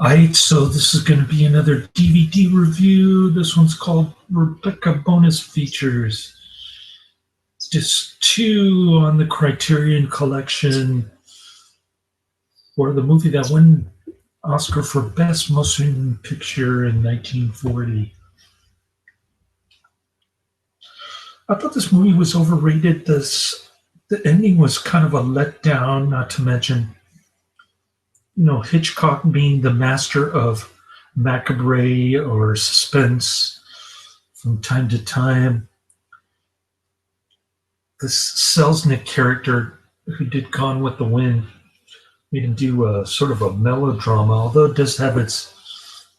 So this is going to be another DVD review. This one's called Rebecca Bonus Features. It's just two on the Criterion Collection for the movie that won Oscar for Best Motion Picture in 1940. I thought this movie was overrated. The ending was kind of a letdown, not to mention Hitchcock being the master of macabre or suspense from time to time. This Selznick character who did Gone with the Wind made him do a sort of a melodrama, although it does have its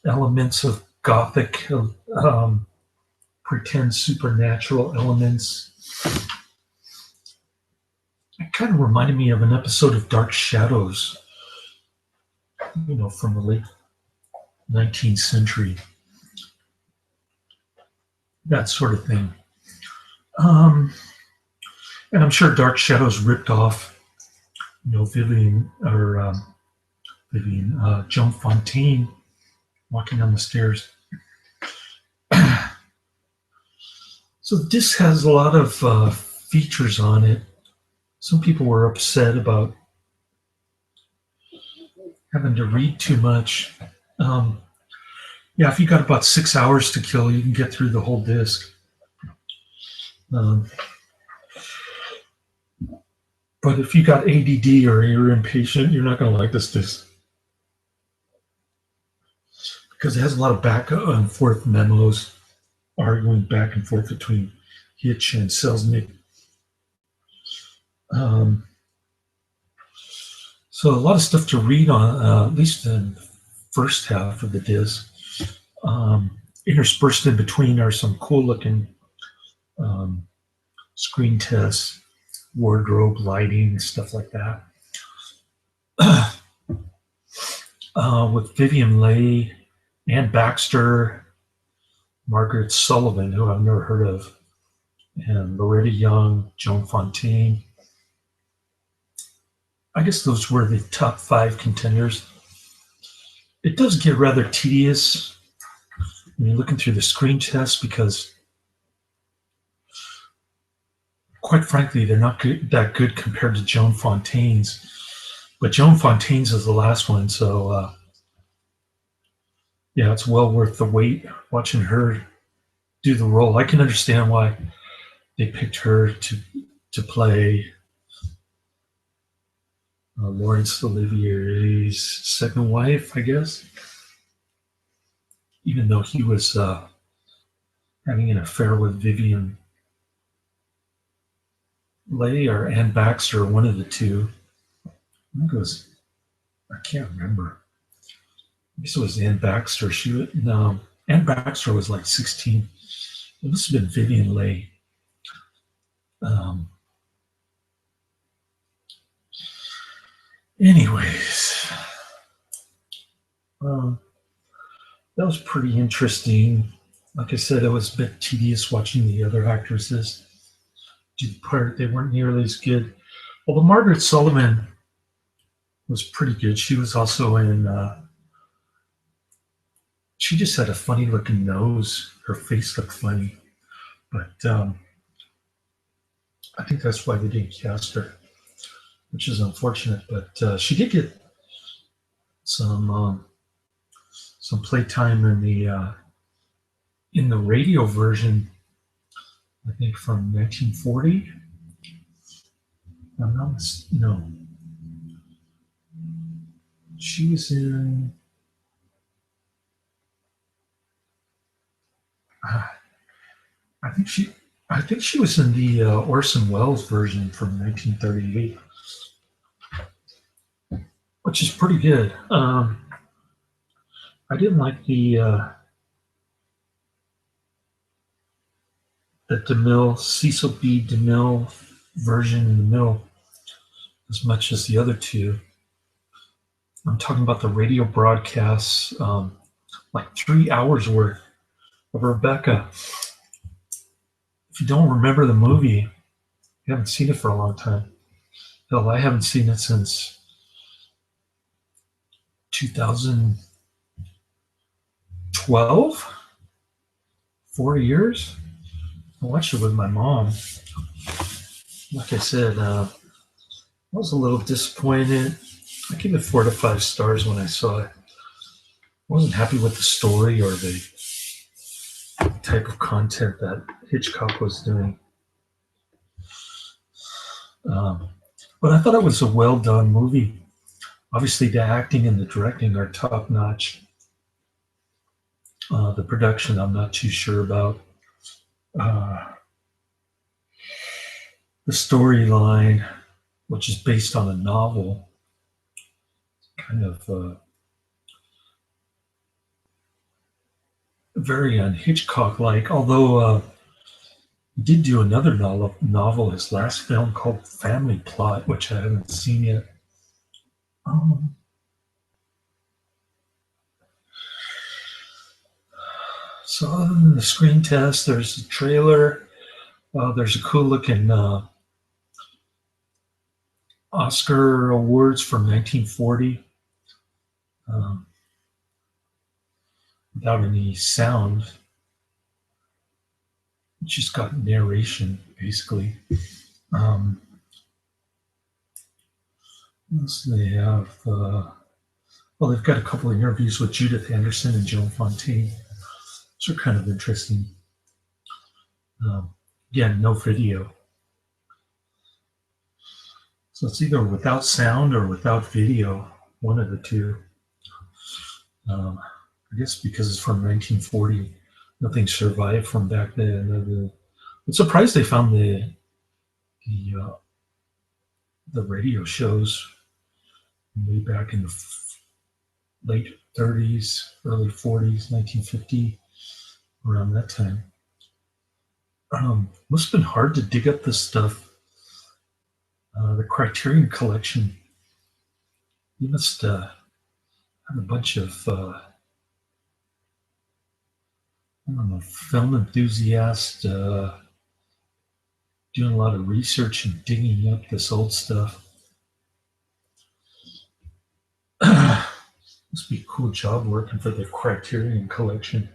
elements of gothic, pretend supernatural elements. It kind of reminded me of an episode of Dark Shadows, from the late 19th century. That sort of thing. And I'm sure Dark Shadows ripped off, Joan Fontaine walking down the stairs. So this has a lot of features on it. Some people were upset about having to read too much. If you got about 6 hours to kill, you can get through the whole disc. But if you got ADD or you're impatient, you're not going to like this disc. Because it has a lot of back and forth memos, arguing back and forth between Hitch and Selznick. So a lot of stuff to read on, at least in the first half of the disc. Interspersed in between are some cool-looking screen tests, wardrobe, lighting, stuff like that. With Vivien, Leigh, and Baxter, Margaret Sullivan, who I've never heard of, and Loretta Young, Joan Fontaine. I guess those were the top 5 contenders. It does get rather tedious when you're looking through the screen tests because, quite frankly, they're not that good compared to Joan Fontaine's. But Joan Fontaine's is the last one, so it's well worth the wait watching her do the role. I can understand why they picked her to play Laurence Olivier's second wife, I guess. Even though he was having an affair with Vivien. Leigh or Ann Baxter, one of the two. I can't remember. I guess it was Ann Baxter. Ann Baxter was like 16. It must have been Vivien Leigh. Anyways, that was pretty interesting. Like I said, it was a bit tedious watching the other actresses do the part. They weren't nearly as good. Although Margaret Sullivan was pretty good. She was also in, she just had a funny looking nose. Her face looked funny. But I think that's why they didn't cast her, which is unfortunate. But she did get some playtime in the radio version, I think from 1940. No. She was in. I think she was in the Orson Welles version from 1938, which is pretty good. I didn't like the DeMille, Cecil B. DeMille version in the middle as much as the other two. I'm talking about the radio broadcasts, like 3 hours worth of Rebecca. If you don't remember the movie, you haven't seen it for a long time. Hell, I haven't seen it since 2000, 12, 4 years. I watched it with my mom. Like I said, I was a little disappointed. I gave it 4 to 5 stars when I saw it. I wasn't happy with the story or the type of content that Hitchcock was doing. But I thought it was a well done movie. Obviously, the acting and the directing are top notch. The production, I'm not too sure about. The storyline, which is based on a novel, kind of very Hitchcock-like. Although he did do another novel, his last film called Family Plot, which I haven't seen yet. So other than the screen test, there's a trailer. There's a cool looking Oscar awards from 1940 without any sound. It's just got narration, basically. So they have, they've got a couple of interviews with Judith Anderson and Joan Fontaine. Those are kind of interesting. Again, no video. So it's either without sound or without video, one of the two. I guess because it's from 1940, nothing survived from back then. I'm surprised they found the radio shows way back in the late 30s, early 40s, 1950, around that time. Must have been hard to dig up this stuff. The Criterion Collection. You must have a bunch of I don't know, film enthusiasts doing a lot of research and digging up this old stuff. Must be a cool job working for the Criterion Collection.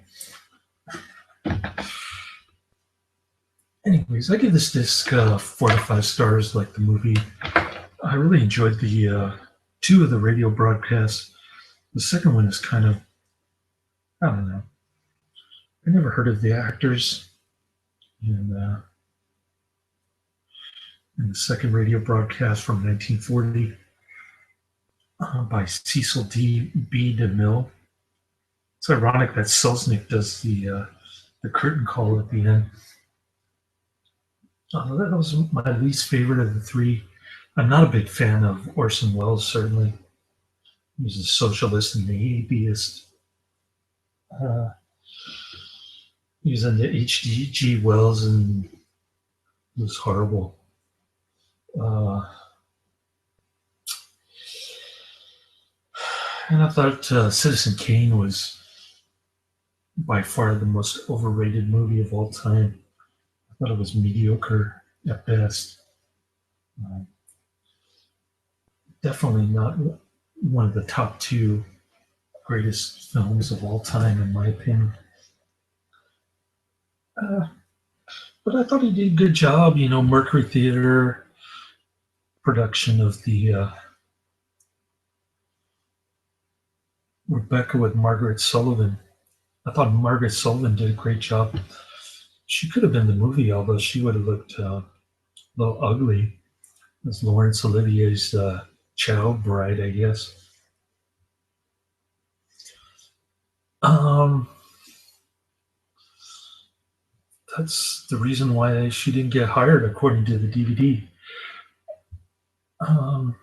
Anyways, I give this disc 4 to 5 stars, like the movie. I really enjoyed the 2 of the radio broadcasts. The second one is kind of, I don't know. I never heard of the actors in the second radio broadcast from 1940 by Cecil B. DeMille. It's ironic that Selznick does the curtain call at the end. That was my least favorite of the 3. I'm not a big fan of Orson Welles, certainly. He was a socialist and an atheist. He was into H.G. Wells and it was horrible. And I thought Citizen Kane was by far the most overrated movie of all time. I thought it was mediocre at best. Definitely not one of the top 2 greatest films of all time, in my opinion. But I thought he did a good job. Mercury Theater production of the Rebecca with Margaret Sullivan. I thought Margaret Sullivan did a great job. She could have been the movie, although she would have looked a little ugly as Laurence Olivier's child bride, I guess. That's the reason why she didn't get hired, according to the DVD. And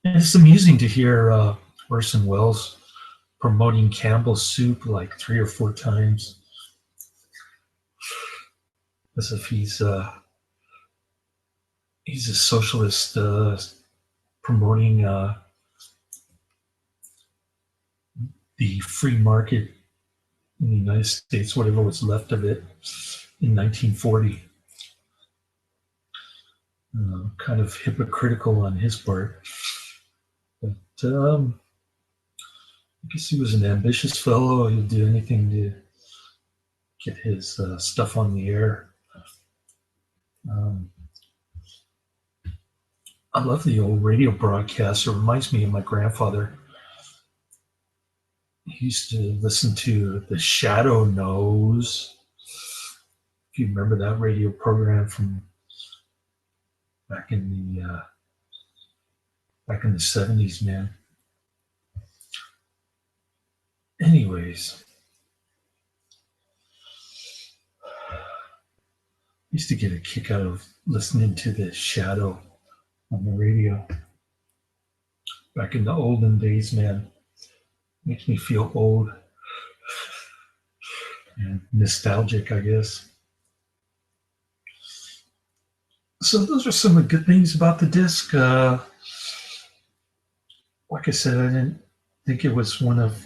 it's amusing to hear Orson Welles promoting Campbell's soup like 3 or 4 times, as if he's a socialist promoting the free market in the United States, whatever was left of it in 1940. Kind of hypocritical on his part. But I guess he was an ambitious fellow. He'd do anything to get his stuff on the air. Um, I love the old radio broadcast. It reminds me of my grandfather. He used to listen to the Shadow Knows. If you remember that radio program from back in the 70s, man. Anyways, I used to get a kick out of listening to the Shadow on the radio back in the olden days, man. Makes me feel old and nostalgic, I guess. So those are some of the good things about the disc. Like I said, I didn't think it was one of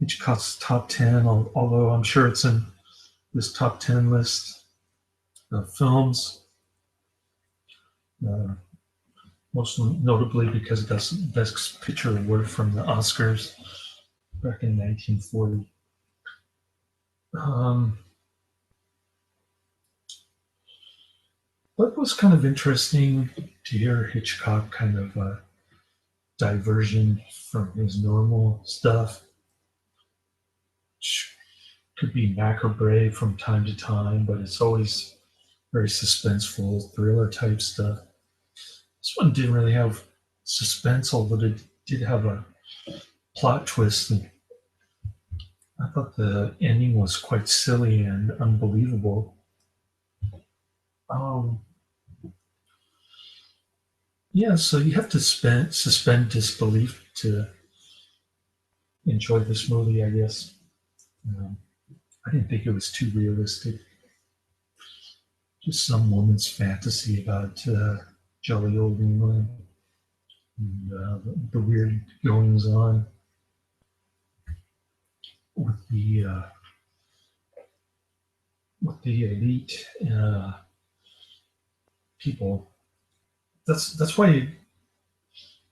Hitchcock's top 10, although I'm sure it's in this top 10 list of films. Most notably because it got the Best Picture award from the Oscars back in 1940. But it was kind of interesting to hear Hitchcock kind of diversion from his normal stuff. Which could be macabre from time to time, but it's always very suspenseful, thriller type stuff. This one didn't really have suspense, although it did have a plot twist. And I thought the ending was quite silly and unbelievable. Yeah, so you have to suspend disbelief to enjoy this movie, I guess. I didn't think it was too realistic. Just some woman's fantasy about jolly old England and the weird goings on with the elite people. That's why it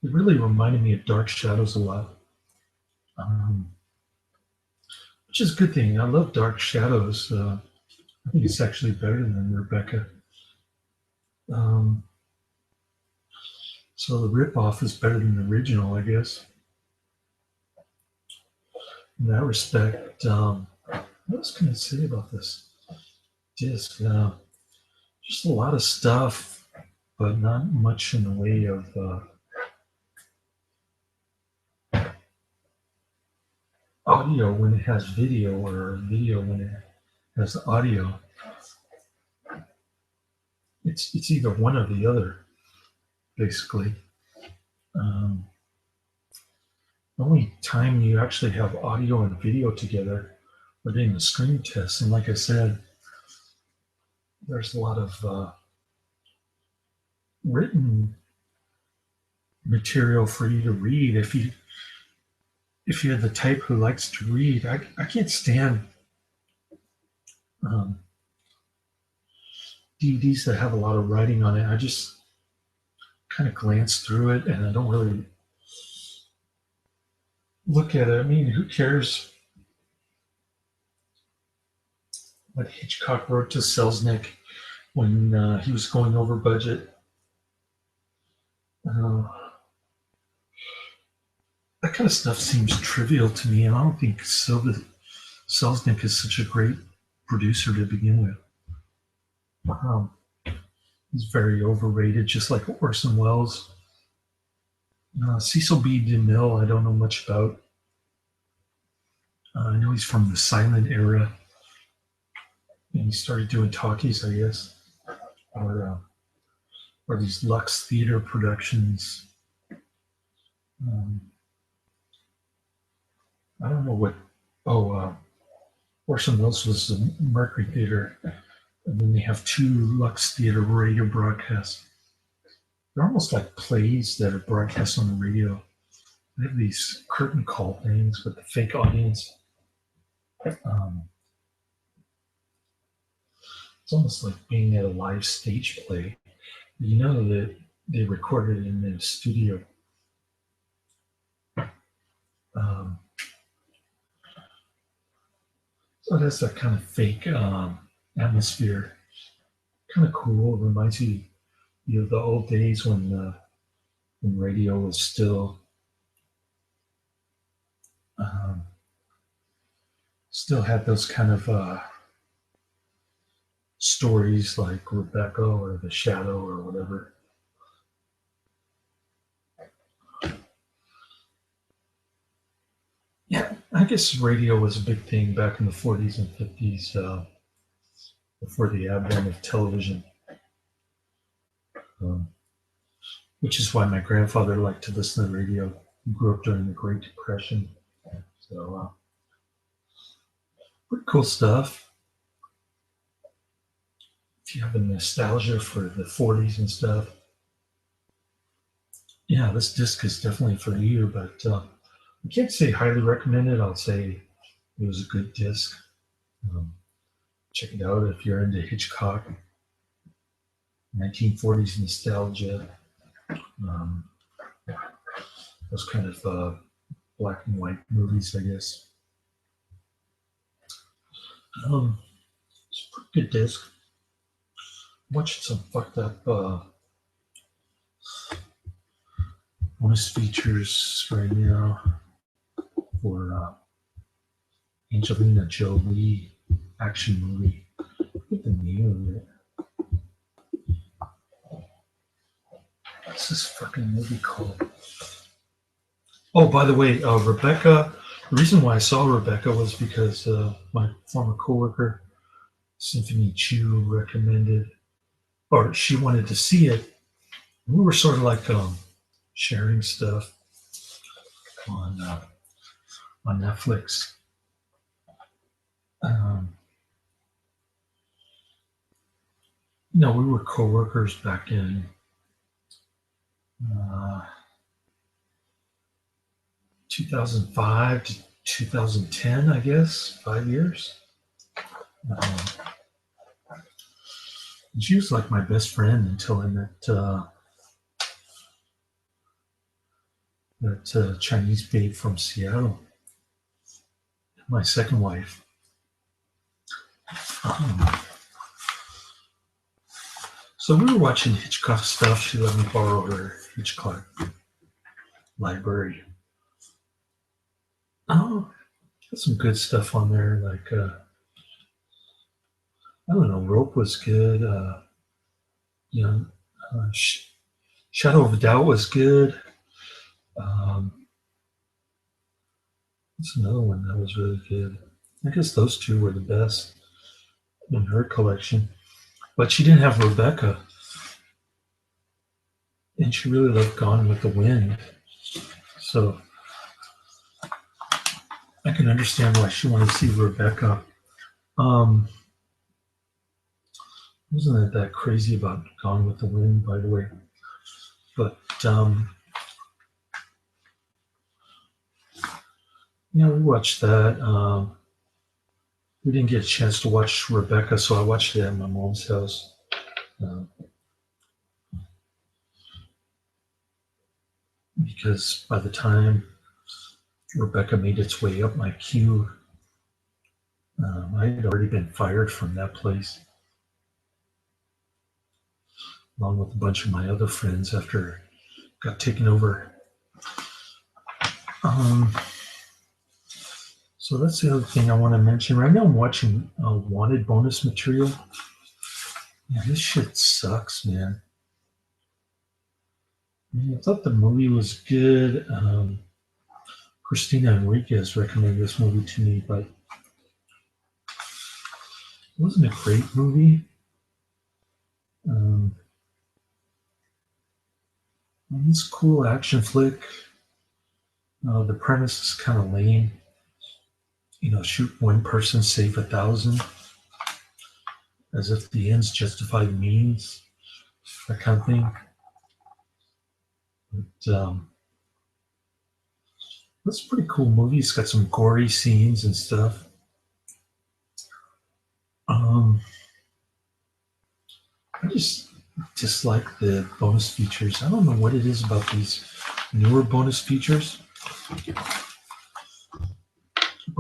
really reminded me of Dark Shadows a lot, which is a good thing. I love Dark Shadows. I think it's actually better than Rebecca. So the ripoff is better than the original, I guess. In that respect, what else can I say about this disc? Just a lot of stuff, but not much in the way of audio when it has video, or video when it has audio. It's either one or the other, basically. The only time you actually have audio and video together are doing the screen test, and like I said, there's a lot of written material for you to read if you're the type who likes to read. I can't stand DVDs that have a lot of writing on it. I just kind of glance through it and I don't really look at it. I mean, who cares what Hitchcock wrote to Selznick when he was going over budget? That kind of stuff seems trivial to me, and I don't think Selznick is such a great producer to begin with. He's very overrated, just like Orson Welles. Cecil B. DeMille, I don't know much about. I know he's from the silent era, and he started doing talkies, I guess, or these Lux Theater productions. I don't know what. Orson Welles was the Mercury Theater, and then they have two Lux Theater radio broadcasts. They're almost like plays that are broadcast on the radio. They have these curtain call things with the fake audience. It's almost like being at a live stage play. You know that they recorded it in the studio. So it has that kind of fake atmosphere. Kind of cool. It reminds you of the old days when radio was um, still had those kind of stories like Rebecca or The Shadow or whatever. Yeah, I guess radio was a big thing back in the 40s and 50s before the advent of television, um, which is why my grandfather liked to listen to the radio. He grew up during the Great Depression. So, pretty cool stuff. If you have a nostalgia for the 40s and stuff, yeah, this disc is definitely for you, but I can't say highly recommended. I'll say it was a good disc. Check it out if you're into Hitchcock, 1940s nostalgia, those kind of black and white movies, I guess. It's a pretty good disc. Watched some fucked up bonus features right now for Angelina Jolie action movie. What the name of it? What's this fucking movie called? Oh, by the way, Rebecca. The reason why I saw Rebecca was because my former coworker, Symphony Chu, recommended, or she wanted to see it. We were sort of like sharing stuff on Netflix. We were coworkers back in 2005 to 2010, I guess, 5 years. She was like my best friend until I met that Chinese babe from Seattle, my second wife. So we were watching Hitchcock stuff. She let me borrow her Hitchcock library. Oh, got some good stuff on there. Like, I don't know, Rope was good. Shadow of a Doubt was good. What's another one that was really good? I guess those two were the best in her collection. But she didn't have Rebecca. And she really loved Gone with the Wind. So I can understand why she wanted to see Rebecca. Wasn't that crazy about Gone with the Wind, by the way? But we watched that. We didn't get a chance to watch Rebecca, so I watched it at my mom's house. Because by the time Rebecca made its way up my queue, I had already been fired from that place, along with a bunch of my other friends after it got taken over. So that's the other thing I want to mention. Right now I'm watching Wanted bonus material. Yeah, this shit sucks, man. I thought the movie was good. Christina Enriquez recommended this movie to me, but it wasn't a great movie. It's a cool action flick. The premise is kind of lame. Shoot one person, save 1,000. As if the ends justify the means. That kind of thing. But, it's a pretty cool movie. It's got some gory scenes and stuff. I just dislike the bonus features. I don't know what it is about these newer bonus features.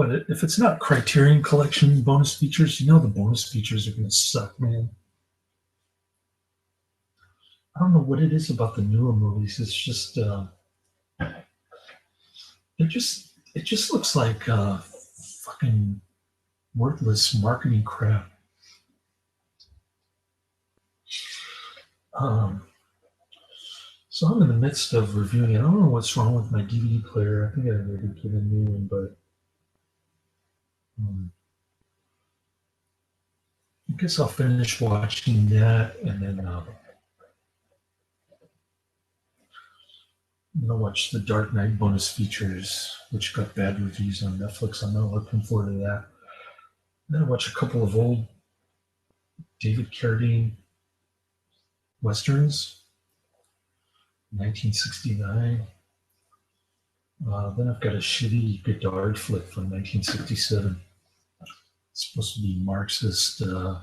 But if it's not Criterion Collection bonus features, you know the bonus features are going to suck, man. I don't know what it is about the newer movies. It's just it just looks like fucking worthless marketing crap. So I'm in the midst of reviewing it. I don't know what's wrong with my DVD player. I think I maybe get a new one, but I guess I'll finish watching that, and then I'll watch the Dark Knight bonus features, which got bad reviews on Netflix. I'm not looking forward to that. Then I'll watch a couple of old David Carradine westerns, 1969. Then I've got a shitty Godard flick from 1967. It's supposed to be Marxist, the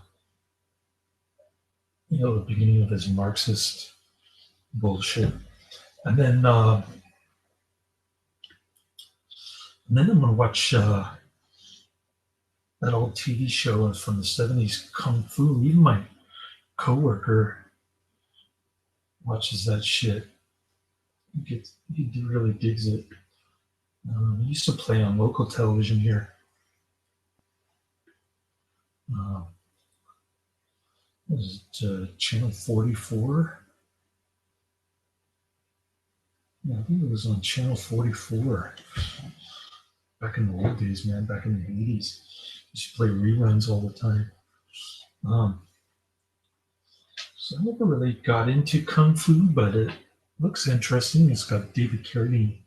beginning of his Marxist bullshit. And then I'm going to watch that old TV show from the 70s, Kung Fu. Even my coworker watches that shit. He really digs it. He used to play on local television here. Was it Channel 44? Yeah, I think it was on Channel 44. Back in the old days, man, back in the 80s. Used to play reruns all the time. So I never really got into Kung Fu, but it looks interesting. It's got David Carradine.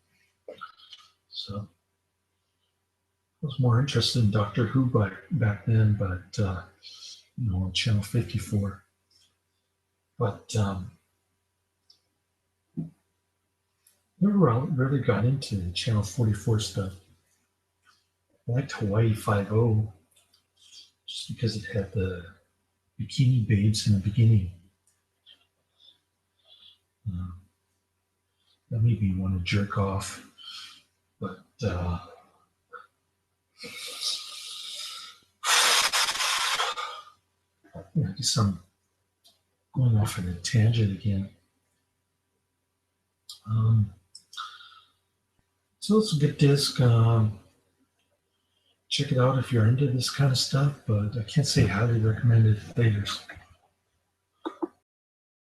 So I was more interested in Doctor Who back then, but on Channel 54. But never really got into Channel 44 stuff. I liked Hawaii 5-0 just because it had the bikini babes in the beginning. That made me want to jerk off, but I guess I'm going off on a tangent again. So it's a good disc. Check it out if you're into this kind of stuff, but I can't say highly recommend it. Laters.